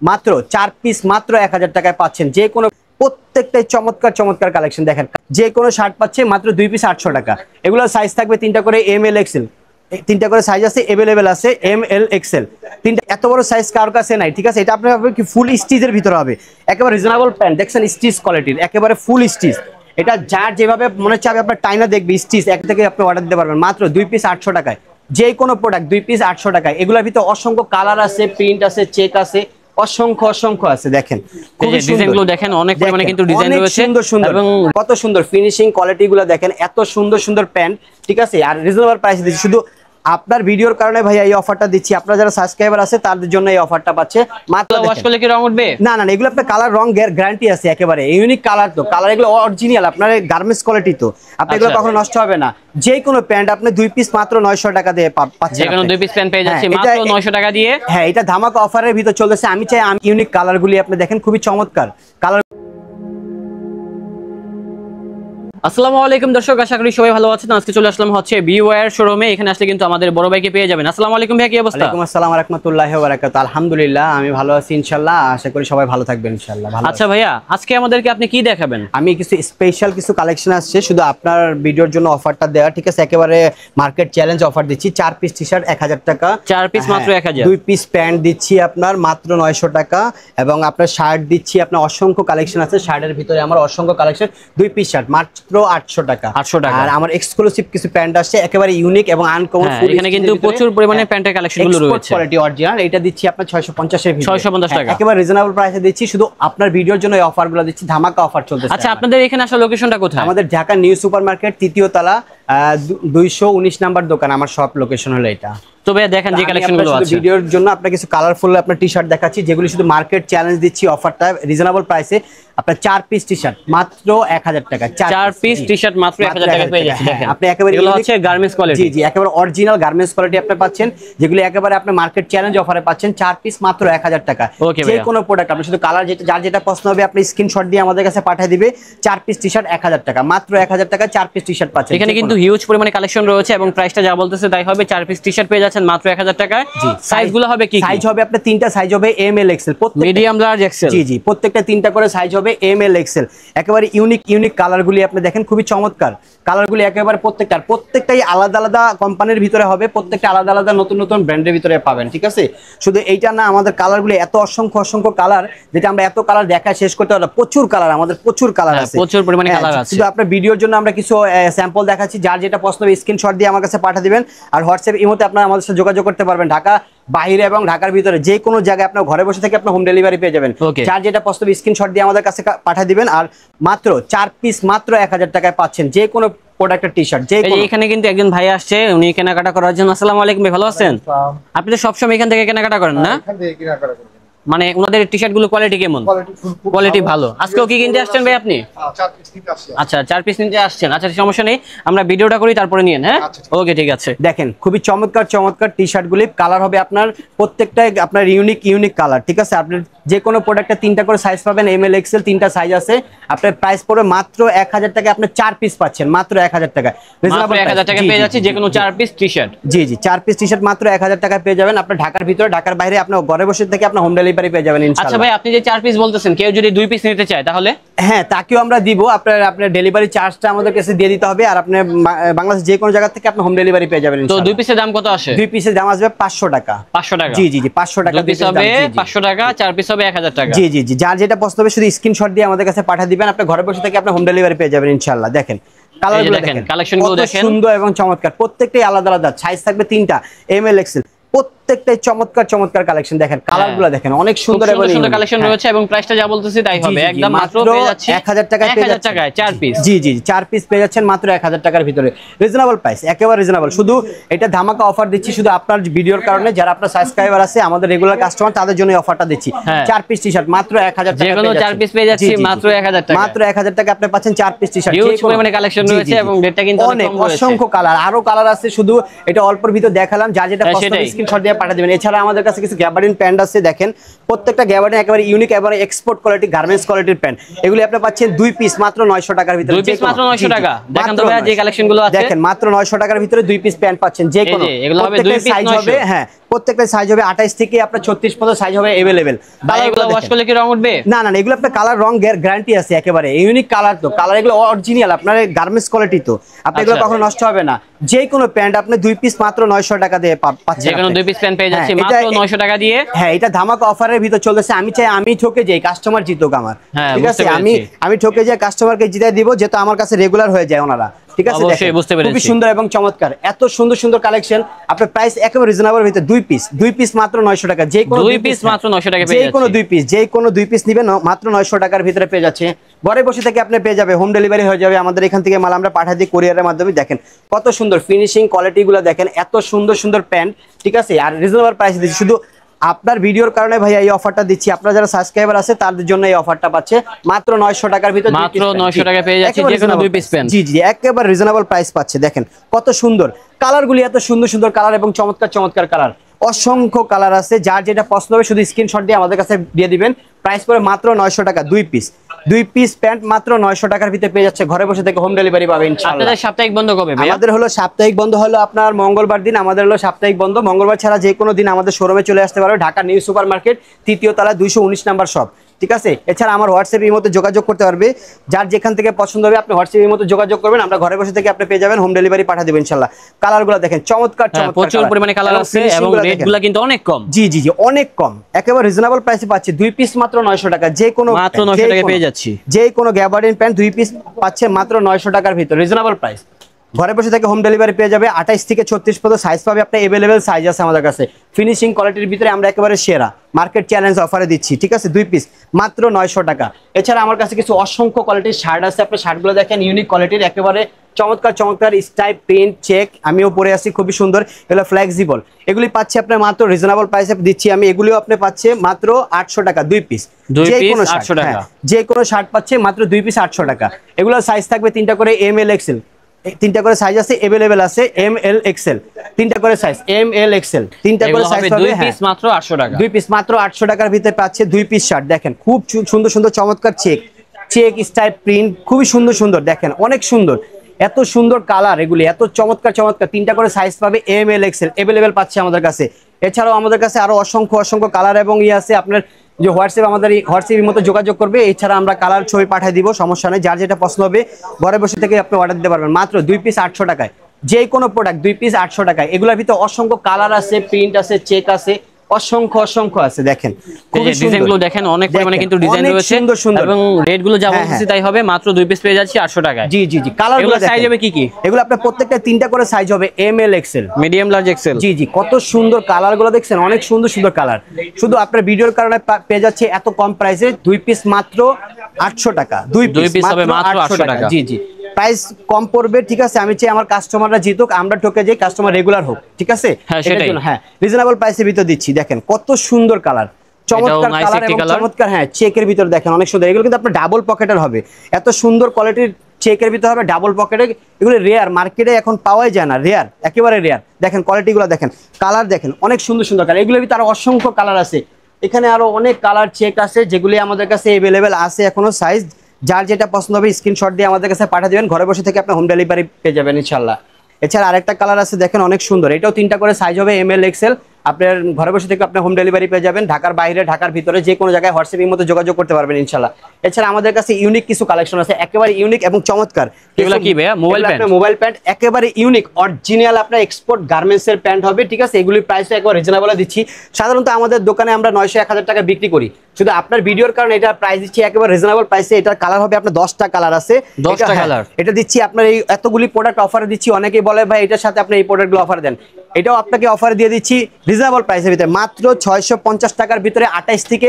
মাত্র 4 পিস মাত্র 1000 টাকায় পাচ্ছেন। যে কোনো প্রত্যেকটাই চমৎকার চমৎকার কালেকশন। দেখেন যে কোনো শার্ট পাচ্ছে মাত্র 2 পিস 800 টাকা। এগুলো সাইজ থাকবে 3টা করে এম এল এক্সেল, 3টা করে সাইজ আছে, अवेलेबल আছে এম এল এক্সেল। 3টা এত বড় সাইজ কার কাছে নাই, ঠিক আছে। এটা আপনার হবে কি ফুল স্টিচের ভিতরে হবে, একেবারে রিজনেবল প্যান্ট। দেখছেন স্টিচ কোয়ালিটির, একেবারে ফুল স্টিচ। এটা যার যেভাবে মনে চাবে আপনার টাইনা দেখবে স্টিচ এক থেকে আপনি অর্ডার দিতে পারবেন মাত্র 2 পিস 800 টাকায়। যে কোনো প্রোডাক্ট 2 পিস 800 টাকায়। এগুলোর ভিতরে অসংখ্য কালার আছে, প্রিন্ট আছে, চেক আছে, অসংখ্য অসংখ্য আছে। দেখেন ডিজাইনগুলো দেখেন, অনেক পরিমাণে কিন্তু ডিজাইন রয়েছে এবং কত সুন্দর ফিনিশিং কোয়ালিটিগুলো দেখেন, এত সুন্দর সুন্দর প্যান্ট, ঠিক আছে। আর রিজনেবল প্রাইসে দিচ্ছি, শুধু আপনার ভিডিওর কারণে ভাইয়া এই অফারটা দিচ্ছি। আপনারা যারা সাবস্ক্রাইবার আছে তাদের জন্য এই অফারটা পাচ্ছে মাত্র। ওয়াশ করলে কি রং উঠবে? না না, এগুলো আপনার কালার রং গ্যারান্টি আছে, একেবারে ইউনিক কালার। তো কালার এগুলো অরিজিনাল, আপনার গার্মেন্টস কোয়ালিটি, তো আপনি এগুলো কখনো নষ্ট হবে না। যে কোনো প্যান্ট আপনি 2 পিস মাত্র 900 টাকা দিয়ে পাচ্ছেন। যে কোনো 2 পিস প্যান্ট পেয়ে যাচ্ছে মাত্র 900 টাকা দিয়ে। হ্যাঁ, এটা ধামাকা অফারের ভিতর চলতেছে। আমি চাই ইউনিক কালারগুলি আপনি দেখেন, খুবই চমৎকার কালার। আসসালামু আলাইকুম দর্শক, আশা করি সবাই ভালো আছেন। আজকে চলে আসলাম হচ্ছে বিওয়্যার শোরুমে। এখানে আসলে কিন্তু আমাদের বড় ভাইকে পেয়ে যাবেন। আসসালামু আলাইকুম ভাই, কি অবস্থা? ওয়ালাইকুম আসসালাম ওয়া রাহমাতুল্লাহি ওয়া বারাকাতুহু। আলহামদুলিল্লাহ, আমি ভালো আছি ইনশাআল্লাহ। আশা করি সবাই ভালো থাকবেন ইনশাআল্লাহ। আচ্ছা ভাইয়া, আজকে আমাদেরকে আপনি কি দেখাবেন? আমি কিছু স্পেশাল কিছু কালেকশন আসছে শুধু আপনার ভিডিওর জন্য অফারটা দেওয়া, ঠিক আছে। একেবারে মার্কেট চ্যালেঞ্জ অফার দিচ্ছি। 4 পিস টি-শার্ট 1000 টাকা, 4 পিস মাত্র 1000। 2 পিস প্যান্ট দিচ্ছি আপনার মাত্র 900 টাকা, এবং আপনার শার্ট দিচ্ছি আপনার অসংখ্য কালেকশন আছে। শার্টের ভিতরে আমার অসংখ্য কালেকশন। 2 পিস শার্ট মাত্র 800 টাকা। 800 টাকা। আর আমার এক্সক্লুসিভ কিছু প্যান্ট আসছে, একেবারে ইউনিক এবং আনকমন। এখানে কিন্তু প্রচুর পরিমাণে প্যান্টের কালেকশনগুলো রয়েছে, কোয়ালিটি অরিজিনাল। এটা দিচ্ছি আপনার 650 এর ভিতরে, 650 টাকা, একেবারে রিজনেবল প্রাইসে দিচ্ছি। শুধু আপনার ভিডিওর জন্য এই অফারগুলো দিচ্ছি, ধামাকা অফার চলতেছে। আচ্ছা, আপনাদের এখানে আসলে লোকেশনটা কোথায়? আমাদের ঢাকা নিউ সুপার মার্কেট 3য় তলা 219 নাম্বার দোকান। আমার শপ লোকেশন হলো এটা। তো ভাই দেখেন যে কালেকশনগুলো আছে ভিডিওর জন্য আপনাকে কিছু কালারফুল আপনার টি-শার্ট দেখাচ্ছি, যেগুলো শুধু মার্কেট চ্যালেঞ্জ দিচ্ছি অফারটা রিজনেবল প্রাইসে। আপনার 4 পিস টি-শার্ট মাত্র 1000 টাকা। 4 পিস টি-শার্ট মাত্র 1000 টাকা পেয়ে যাচ্ছেন। দেখেন আপনি একেবারে এগুলো হচ্ছে গার্মেন্টস কোয়ালিটি। জি জি, একেবারে অরিজিনাল গার্মেন্টস কোয়ালিটি আপনি পাচ্ছেন, যেগুলো একেবারে আপনি মার্কেট চ্যালেঞ্জ অফারে পাচ্ছেন। 4 পিস মাত্র 1000 টাকা। যে কোনো প্রোডাক্ট আপনি শুধু কালার যেটা যার যেটা পছন্দ হবে আপনি স্ক্রিনশট দিয়ে আমাদের কাছে পাঠিয়ে দিবে। 4 পিস টি-শার্ট 1000 টাকা, মাত্র 1000 টাকা 4 পিস টি-শার্ট পাচ্ছেন। এখানে কিন্তু হিউজ পরিমাণে কালেকশন রয়েছে এবং প্রাইসটা যা বলতেছে তাই হবে। 4 পিস টি-শার্ট পেয়ে যাচ্ছেন মাত্র 1000 টাকায়। সাইজগুলো হবে কি? সাইজ হবে আপনার 3টা সাইজ হবে M L XL, medium large XL. জি জি, প্রত্যেকটা 3টা করে সাইজ হবে এম এল এক্সেল। একেবারে ইউনিক কালারগুলি আপনি দেখেন, খুবই চমৎকার কালারগুলি। একেবারে প্রত্যেকটাই আলাদা আলাদা কোম্পানির ভিতরে হবে, প্রত্যেকটা আলাদা আলাদা নতুন নতুন ব্র্যান্ডের ভিতরে পাবেন, ঠিক আছে। শুধু এইটা না, আমাদের কালারগুলি এত অসংখ্য কালার, যেটা আমরা এত কালার দেখা শেষ করতে পারবো। প্রচুর কালার, আমাদের প্রচুর কালার আছে, প্রচুর পরিমাণে কালার আছে। শুধু আপনার ভিডিওর জন্য আমরা কিছু স্যাম্পল দেখাচ্ছি। যার যেটা পছন্দ হবে স্ক্রিনশট দিয়ে আমার কাছে পাঠিয়ে দিবেন। আর হোয়াটসঅ্যাপ ইমোতে আপনারা আমাদের সাথে যোগাযোগ করতে পারবেন। ঢাকা বাইরে এবং ঢাকার ভিতরে যে কোনো জায়গায় আপনার ঘরে বসে থেকে আপনার হোম ডেলিভারি পেয়ে যাবেন। যার যেটা পছন্দ স্ক্রিনশট দিয়ে আমাদের কাছে পাঠিয়ে দিবেন। আর মাত্র 4 পিস মাত্র 1000 টাকায় পাচ্ছেন যে কোনো প্রোডাক্টের টি-শার্ট। এখানে কিন্তু একজন ভাই আসছে, উনি কেনাকাটা করার জন্য। আসসালামু আলাইকুম ভাই, ভালো আছেন? আপনি তো সবসময় এখান থেকে কেনাকাটা করেন না? মানে ওনাদের টি-শার্ট গুলো কোয়ালিটি কেমন? কোয়ালিটি ভালো। আজকেও কি কিনতে আসছেন ভাই আপনি? আচ্ছা, 4 পিস নিতে আসছেন। আচ্ছা, সমস্যা নেই, আমরা ভিডিওটা করি তারপরে নিয়েন। হ্যাঁ, ওকে, ঠিক আছে। দেখেন খুবই চমৎকার টি-শার্ট গুলি। কালার হবে আপনার প্রত্যেকটাই আপনার ইউনিক কালার, ঠিক আছে। আপনি যে কোনো প্রোডাক্টে 3টা করে সাইজ পাবেন, এম এল এক্সেল 3টা সাইজ আছে। আপনার প্রাইস পড়বে মাত্র 1000 টাকা। আপনি 4 পিস পাচ্ছেন মাত্র 1000 টাকা। মাত্র 1000 টাকা পেয়ে যাচ্ছে যে কোনো 4 পিস টি-শার্ট। জি জি, 4 পিস টি-শার্ট মাত্র 1000 টাকা পেয়ে যাবেন। আপনার ঢাকার ভিতরে ঢাকার বাইরে আপনার ঘরে বসে থেকে আপনার হোম ডেলিভারি পেয়ে যাবেন ইনশাআল্লাহ। আচ্ছা ভাই, আপনি যে 4 পিস বলতেছেন, কেউ যদি 2 পিস নিতে চায় তাহলে? হ্যাঁ, তাকেও আমরা দিব। আপনার ডেলিভারি চার্জটা আমাদের কাছে দিয়ে দিতে হবে। আর আপনি বাংলাদেশ যে কোনো জায়গা থেকে আপনি হোম ডেলিভারি পেয়ে যাবেন ইনশাআল্লাহ। তো 2 পিসের দাম কত আসে? 2 পিসের দাম আসবে 500 টাকা। 500 টাকা? জি জি জি, 500 টাকা। 2 পিস হবে 500 টাকা, 4 পিস হবে 1000 টাকা। জি জি জি, যার যেটা পছন্দ হবে শুধু স্ক্রিনশট দিয়ে আমাদের কাছে পাঠিয়ে দিবেন। আপনি ঘরে বসে থেকে আপনি হোম ডেলিভারি পেয়ে যাবেন ইনশাআল্লাহ। দেখেন কালারগুলো দেখেন, কালেকশনগুলো দেখেন, সুন্দর এবং চমৎকার। প্রত্যেকটাই আলাদা আলাদা সাইজ থাকবে 3টা এম এল এক্সেল। প্রত্যেকটাই চমৎকার কালেকশন। দেখেন কালারগুলো দেখেন, অনেক সুন্দর এবং সুন্দর কালেকশন রয়েছে এবং প্রাইসটা যা বলতেছি তাই হবে। একদম মাত্র পেয়ে যাচ্ছে 1000 টাকায় 4 পিস। জি জি, 4 পিস পেয়ে যাচ্ছেন মাত্র 1000 টাকার ভিতরে। রিজনেবল প্রাইস, একেবারে রিজনেবল। শুধু এটা ধামাকা অফার দিচ্ছি শুধু আপনার ভিডিওর কারণে। যারা আপনার সাবস্ক্রাইবার আছে, আমাদের রেগুলার কাস্টমার, তাদের জন্য অফারটা দিচ্ছি। 4 পিস টি-শার্ট মাত্র 1000 টাকা। যে কোনো 4 পিস পেয়ে যাচ্ছে মাত্র 1000 টাকা। মাত্র 1000 টাকা আপনি পাচ্ছেন 4 পিস টি-শার্ট। হিউজ পরিমাণে কালেকশন রয়েছে এবং রেটটা কিন্তু অনেক কম রয়েছে। অসংখ্য কালার, আরো কালার আছে। শুধু এটা অল্পর ভিতর দেখালাম। যার যেটা পছন্দ স্ক্রিনশট দিয়ে পাঠিয়ে দিবেন। এছাড়া আমাদের কাছে কিছু গ্যাবার্ডিন প্যান্ট আছে। দেখেন প্রত্যেকটা গ্যাবার্ডিন একেবারে ইউনিক এবং এক্সপোর্ট কোয়ালিটি গার্মেন্টস কোয়ালিটির প্যান্ট। এগুলি আপনি পাচ্ছেন 2 পিস মাত্র 900 টাকার ভিতরে। 2 পিস মাত্র 900 টাকা। দেখেন তো ভাই যে কালেকশনগুলো আছে, দেখেন মাত্র 900 টাকার ভিতরে 2 পিস প্যান্ট পাচ্ছেন। যে কোনো এগুলো হবে 2 পিস 900। হ্যাঁ, প্রত্যেকটা সাইজ হবে 28 থেকে আপনার 36 পর্যন্ত সাইজ হবে अवेलेबल। ভাই এগুলো ওয়াশ করলে কি রং উঠবে? না না, এগুলো আপনার কালার রং গ্যারান্টি আছে একেবারে, ইউনিক কালার, তো কালার এগুলো অরিজিনাল আপনার গার্মেন্টস কোয়ালিটি, তো আপনি এগুলো কখনো নষ্ট হবে না। যে কোনো প্যান্ট আপনি 2 পিস মাত্র 900 টাকা দিয়ে পাচ্ছেন। যে কোনো 2 পিস প্যান্ট পেয়ে যাচ্ছে মাত্র 900 টাকা দিয়ে। হ্যাঁ, এটা ধামাকা অফারের ভিতর চলতেছে। আমি চাই আমি ঠকে যাই, কাস্টমার জিতুক আমার, ঠিক আছে? আমি ঠকে যাই, কাস্টমারকে জিতাই দিব, যেহেতু আমার কাছে রেগুলার হয়ে যায় ওনারা, ঠিক আছে? অবশ্যই বুঝতে পেরেছি। খুবই সুন্দর এবং চমৎকার, এত সুন্দর সুন্দর কালেকশন। আপনার প্রাইস একেবারে রিজনেবল ভিতরে, 2 পিস মাত্র 900 টাকা। যে কোনো 2 পিস মাত্র 900 টাকা পেয়ে যাচ্ছে। যে কোনো 2 পিস নেবেন মাত্র 900 টাকার ভিতরে পেয়ে যাচ্ছে। ঘরে বসে থেকে আপনি পেয়ে যাবে, হোম ডেলিভারি হয়ে যাবে। আমাদের এখান থেকে মাল আমরা পাঠিয়ে দিই কুরিয়ারের মাধ্যমে। দেখেন কত সুন্দর ফিনিশিং, কোয়ালিটি গুলো দেখেন, এত সুন্দর সুন্দর প্যান্ট, ঠিক আছে? আর রিজনেবল প্রাইস দিচ্ছি, শুধু আপনার ভিডিওর কারণে ভাই এই অফারটা দিচ্ছি। আপনারা যারা সাবস্ক্রাইবার আছে তাদের জন্য এই অফারটা পাচ্ছে মাত্র 900 টাকার ভিতরে, মাত্র 900 টাকা পেয়ে যাচ্ছে যে কোনো 2 পিস প্যান্ট। জি জি, একেবারে রিজনেবল প্রাইস পাচ্ছে। দেখেন কত সুন্দর কালারগুলি, এত সুন্দর সুন্দর কালার এবং চমৎকার চমৎকার কালার, অসংখ্য কালার আছে। যার যেটা পছন্দ হবে শুধু স্ক্রিনশট দিয়ে আমাদের কাছে দিয়ে দিবেন। প্রাইস পড়ে মাত্র 900 টাকা। 2 পিস প্যান্ট মাত্র 900 টাকার ভিতরে পেয়ে যাচ্ছে। ঘরে বসে থেকে হোম ডেলিভারি পাবেন ইনশাআল্লাহ। আপনাদের সাপ্তাহিক বন্ধ কবে ভাই? আমাদের হলো সাপ্তাহিক বন্ধ হলো আপনার মঙ্গলবার দিন। আমাদের হলো সাপ্তাহিক বন্ধ মঙ্গলবার ছাড়া যে কোনো দিন আমাদের শোরুমে চলে আসতে পারবে। ঢাকা নিউ সুপার মার্কেট, 3য় তলা, 219 নাম্বার শপ, ঠিক আছে? এছাড়া আমার হোয়াটসঅ্যাপ এর মধ্যে যোগাযোগ করতে পারবে। যার যেখান থেকে পছন্দ হবে আপনি হোয়াটসঅ্যাপ এর মধ্যে যোগাযোগ করবেন, আমরা ঘরে বসে থেকে আপনি পেয়ে যাবেন, হোম ডেলিভারি পাঠিয়ে দেব ইনশাআল্লাহ। কালারগুলো দেখেন চমৎকার চমৎকার, প্রচুর পরিমাণে কালার আছে এবং রেটগুলো কিন্তু অনেক কম। জি জি জি, অনেক কম, একেবারে রিজনেবল প্রাইসে পাচ্ছি। 2 পিস মাত্র 900 টাকা। যে কোনো মাত্র 900 টাকা পেয়ে যাচ্ছি। যে কোনো গ্যাবার্ডিন প্যান্ট 2 পিস পাচ্ছে মাত্র 900 টাকার ভিতর, রিজনেবল প্রাইস। ঘরে বসে থেকে হোম ডেলিভারি পেয়ে যাবে। 28 থেকে 36 পর্যন্ত সাইজ পাবে আপনি, अवेलेबल সাইজ আছে আমাদের কাছে। ফিনিশিং কোয়ালিটির ভিতরে আমরা একেবারে সেরা, মার্কেট চ্যালেঞ্জ অফারে দিচ্ছি, ঠিক আছে? 2 পিস মাত্র 900 টাকা। এছাড়া আমার কাছে কিছু অসংখ্য কোয়ালিটির শার্ট আছে। আপনি শার্টগুলো দেখেন, ইউনিক কোয়ালিটির, একেবারে চমৎকার চমৎকার স্টাইপ, প্রিন্ট, চেক, আমিও পরে আছি, খুবই সুন্দর, এগুলো ফ্লেক্সিবল। এগুলি পাচ্ছে আপনার মাত্র রিজনেবল প্রাইসে দিচ্ছি আমি। এগুলিও আপনি পাচ্ছে মাত্র 800 টাকা। 2 পিস, যে কোনো 800 টাকা। যে কোনো শার্ট পাচ্ছে মাত্র 2 পিস 800 টাকা। এগুলো সাইজ থাকবে 3টা করে, ML XL, 3টা করে সাইজ আছে, अवेलेबल আছে, ML XL, 3টা করে সাইজ, ML XL, 3টা করে সাইজ হবে। 2 পিস মাত্র 800 টাকা। 2 পিস মাত্র 800 টাকার ভিতরে পাচ্ছে 2 পিস শার্ট। দেখেন খুব সুন্দর সুন্দর চমৎকার চেক স্টাইপ, প্রিন্ট, খুবই সুন্দর সুন্দর, দেখেন অনেক সুন্দর, এত সুন্দর কালার, এগুলি এত চমৎকার চমৎকার। 3টা করে সাইজ পাবে, ML XL, अवेलेबल পাচ্ছে আমাদের কাছে। এছাড়াও আমাদের কাছে আরো অসংখ্য অসংখ্য কালার এবং আছে আপনার যে হোয়াটসঅ্যাপ, আমাদের এই হোয়াটসঅ্যাপের মতো যোগাযোগ করবে। এছাড়া আমরা কালার ছবি পাঠিয়ে দিব, সমস্যা নেই। যার যেটা পছন্দ হবে ঘরে বসে থেকে আপনি অর্ডার দিতে পারবেন মাত্র 2 পিস 800 টাকায়। যে কোনো প্রোডাক্ট 2 পিস 800 টাকায়। এগুলোর ভিতরে অসংখ্য কালার আছে, প্রিন্ট আছে, চেক আছে, অসংখ্য অসংখ্য আছে। দেখেন ডিজাইনগুলো দেখেন, অনেক পরিমাণে কিন্তু ডিজাইন রয়েছে এবং রেটগুলো যা বলছি তাই হবে। মাত্র 2 পিস পেয়ে যাচ্ছি 800 টাকায়। জি জি জি, কালারগুলো সাইজ হবে কি কি? এগুলো আপনার প্রত্যেকটা 3টা করে সাইজ হবে, ML XL, medium, large, XL। জি জি, কত সুন্দর কালারগুলো দেখছেন, অনেক সুন্দর সুন্দর কালার। শুধু আপনার ভিডিওর কারণে পেয়ে যাচ্ছে এত কম প্রাইসে। 2 পিস মাত্র 800 টাকা। 2 পিস হবে মাত্র 800 টাকা। জি জি, প্রাইস কম পড়বে, ঠিক আছে? আমি চাই আমার কাস্টমাররা জিতুক, আমরা ঠকে যাই, কাস্টমার রেগুলার হোক, ঠিক আছে? হ্যাঁ, রিজনেবল প্রাইসের ভিতর দিচ্ছি। দেখেন কত সুন্দর কালার, চমৎকার কালার এবং চমৎকার, হ্যাঁ, চেকের ভিতর দেখেন অনেক সুন্দর। এগুলো কিন্তু আপনার ডাবল পকেটের হবে, এত সুন্দর কোয়ালিটির চেকের ভিতর হবে, ডাবল পকেটে। এগুলো রেয়ার, মার্কেটে এখন পাওয়াই যায় না, রেয়ার, একেবারে রেয়ার। দেখেন কোয়ালিটিগুলো দেখেন, কালার দেখেন, অনেক সুন্দর সুন্দর কালার। এগুলোর ভিতরে আরো অসংখ্য কালার আছে, এখানে আরো অনেক কালার চেক আছে, যেগুলি আমাদের কাছে अवेलेबल আছে এখনো সাইজ। যার যেটা পছন্দ হবে স্ক্রিনশট দিয়ে আমাদের কাছে পাঠিয়ে দেবেন। ঘরে বসে থেকে আপনি হোম ডেলিভারি পেয়ে যাবেন ইনশাআল্লাহ। এছাড়া আরেকটা কালার আছে, দেখেন অনেক সুন্দর, এটাও 3টা করে সাইজ হবে, ML XL। আপনার ঘরে বসে থেকে আপনি হোম ডেলিভারি পেয়ে যাবেন। ঢাকার বাইরে, ঢাকার ভিতরে, যে কোনো জায়গায় হোয়াটসঅ্যাপের মধ্যে যোগাযোগ করতে পারবেন ইনশাআল্লাহ। এছাড়া আমাদের কাছে ইউনিক কিছু কালেকশন আছে, একেবারে ইউনিক এবং চমৎকার। এগুলো কি ভাইয়া? মোবাইল প্যান্ট, একেবারে ইউনিক, অরিজিনাল আপনার এক্সপোর্ট গার্মেন্টস এর প্যান্ট হবে, ঠিক আছে? এগুলির প্রাইসও একবার রিজনেবল দিচ্ছি। সাধারণত আমাদের দোকানে আমরা 900-1000 টাকা বিক্রি করি, শুধু আপনার ভিডিওর কারণে এটা প্রাইস দিচ্ছি একেবারে রিজনেবল প্রাইসে। এটার কালার হবে আপনার 10টা কালার আছে, 10টা কালার। এটা দিচ্ছি আপনার এই এতগুলি প্রোডাক্ট অফারে দিচ্ছি। অনেকেই বলে ভাই এটার সাথে আপনি এই প্রোডাক্টগুলো অফার দেন, এটাও আপনাকে অফারে দিয়ে দিচ্ছি রিজনেবল প্রাইসের ভিতরে মাত্র 650 টাকার ভিতরে। 28 থেকে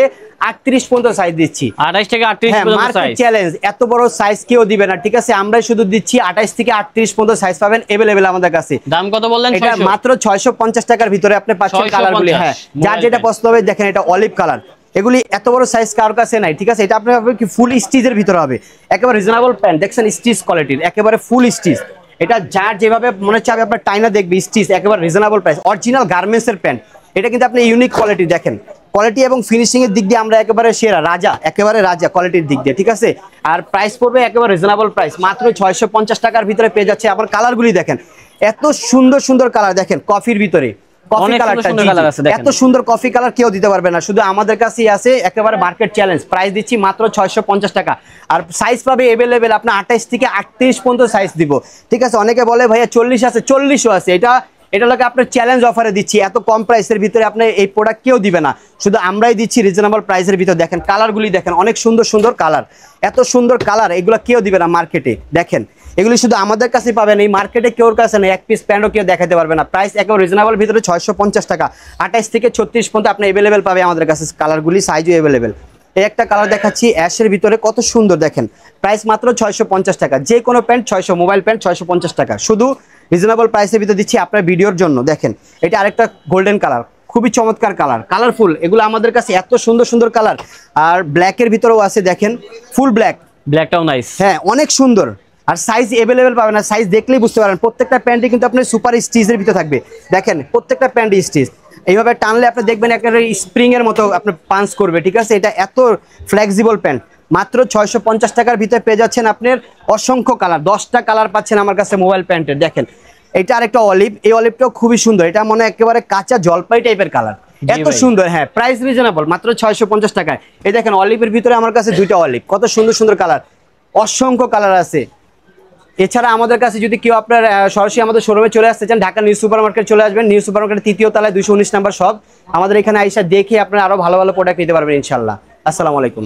38 পর্যন্ত সাইজ দিচ্ছি। 28 থেকে 38 পর্যন্ত সাইজ, মার্কেট চ্যালেঞ্জ, এত বড় সাইজ কেউ দিবে না, ঠিক আছে? আমরাই শুধু দিচ্ছি। 28 থেকে 38 পর্যন্ত সাইজ পাবেন अवेलेबल আমাদের কাছে। দাম কত বললেন? এটা মাত্র 650 টাকার ভিতরে আপনি পাচ্ছেন কালারগুলি। হ্যাঁ, যার যেটা পছন্দ হবে। দেখেন এটা অলিভ কালার, এগুলি এত বড় সাইজ কারোর কাছে নাই, ঠিক আছে? এটা আপনার হবে কি ফুল স্টিচের ভিতরে হবে, একেবারে রিজনেবল প্যান্ট। দেখছেন স্টিচ কোয়ালিটির, একেবারে ফুল স্টিচ। এটা যার যেভাবে মনে হচ্ছে আপনার টাইনা দেখবে, স্টিচ, একেবারে রিজনেবল প্রাইস, অরিজিনাল গার্মেন্টস এর প্যান্ট। এটা কিন্তু আপনি ইউনিক কোয়ালিটি, দেখেন কোয়ালিটি এবং ফিনিশিং এর দিক দিয়ে আমরা একেবারে সেরা, রাজা, একেবারে রাজা কোয়ালিটির দিক দিয়ে, ঠিক আছে? আর প্রাইস পড়বে একেবারে রিজনেবল প্রাইস, মাত্র 650 টাকার ভিতরে পেয়ে যাচ্ছে। আবার কালারগুলি দেখেন, এত সুন্দর সুন্দর কালার, দেখেন কফির ভিতরে, কফি কালারটা, এত সুন্দর কফি কালার কেউ দিতে পারবে না, শুধু আমাদের কাছেই আছে, একেবারে মার্কেট চ্যালেঞ্জ। প্রাইস দিচ্ছি মাত্র 650 টাকা। আর সাইজ পাবে अवेलेबल, আপনার 28 থেকে 38 পর্যন্ত সাইজ দিব, ঠিক আছে। অনেকে বলে ভাইয়া 40 আছে, 40ও আছে, এটা লোকে আপনার চ্যালেঞ্জ অফারে দিচ্ছি। এত কম প্রাইসের ভিতরে আপনি এই প্রোডাক্ট কেউ দিবে না, শুধু আমরাই দিচ্ছি রিজনেবল প্রাইসের ভিতরে। দেখেন কালারগুলি দেখেন, অনেক সুন্দর সুন্দর কালার, এত সুন্দর কালার, এগুলো কেউ দিবে না মার্কেটে। দেখেন এগুলি শুধু আমাদের কাছে পাবেন, এই মার্কেটে কেউর কাছে নেই, এক পিস প্যান্টও কেউ দেখাতে পারবে না। প্রাইস একেবারে রিজনেবল ভিতরে 650 টাকা, 28 থেকে 36 পর্যন্ত আপনি अवेलेबल পাবে আমাদের কাছে, কালারগুলি সাইজও अवेलेबल। এই একটা কালার দেখাচ্ছি অ্যাশের ভিতরে, কত সুন্দর দেখেন, প্রাইস মাত্র 650 টাকা। যে কোনো প্যান্ট 600, মোবাইল প্যান্ট 650 টাকা, শুধু রিজনেবল প্রাইসের ভিতরে দিচ্ছি আপনার ভিডিওর জন্য। দেখেন এটা আরেকটা গোল্ডেন কালার, খুবই চমৎকার কালার, কালারফুল, এগুলো আমাদের কাছে এত সুন্দর সুন্দর কালার। আর ব্ল্যাকের ভিতরেও আছে, দেখেন ফুল ব্ল্যাক, ব্ল্যাকটাও নাইস, হ্যাঁ অনেক সুন্দর। আর সাইজ अवेलेबल পাবেন না, সাইজ দেখলেই বুঝতে পারেন। প্রত্যেকটা প্যান্টই কিন্তু আপনার সুপার স্টিচের ভিতরে থাকবে, দেখেন প্রত্যেকটা প্যান্ট স্টিচ, এইভাবে টানলে আপনি দেখবেন একেবারে স্প্রিং এর মতো আপনি পাঞ্চ করবে, ঠিক আছে। এটা এত ফ্লেক্সিবল প্যান্ট, মাত্র 650 টাকার ভিতরে পেয়ে যাচ্ছেন আপনার অসংখ্য কালার, 10টা কালার পাচ্ছেন আমার কাছে মোবাইল প্যান্টের। দেখেন এটা আরেকটা অলিভ, এই অলিভটাও খুবই সুন্দর, এটা মনে হয় একেবারে কাঁচা জলপাই টাইপের কালার, এত সুন্দর। হ্যাঁ প্রাইস রিজনেবল, মাত্র 650 টাকায়। এই দেখেন অলিভের ভিতরে আমার কাছে দুইটা অলিভ, কত সুন্দর সুন্দর কালার, অসংখ্য কালার আছে। এছাড়া আমাদের কাছে যদি কেউ আপনার সরাসরি আমাদের শোরুমে চলে আসতে চান, ঢাকা নিউ সুপার মার্কেট চলে আসবেন, নিউ সুপার মার্কেটের 3য় তলায় 219 নাম্বার শপ, আমাদের এখানে আইসা দেখে আপনারা আরো ভালো ভালো প্রোডাক্ট নিতে পারবেন ইনশাল্লাহ। আসসালামু আলাইকুম।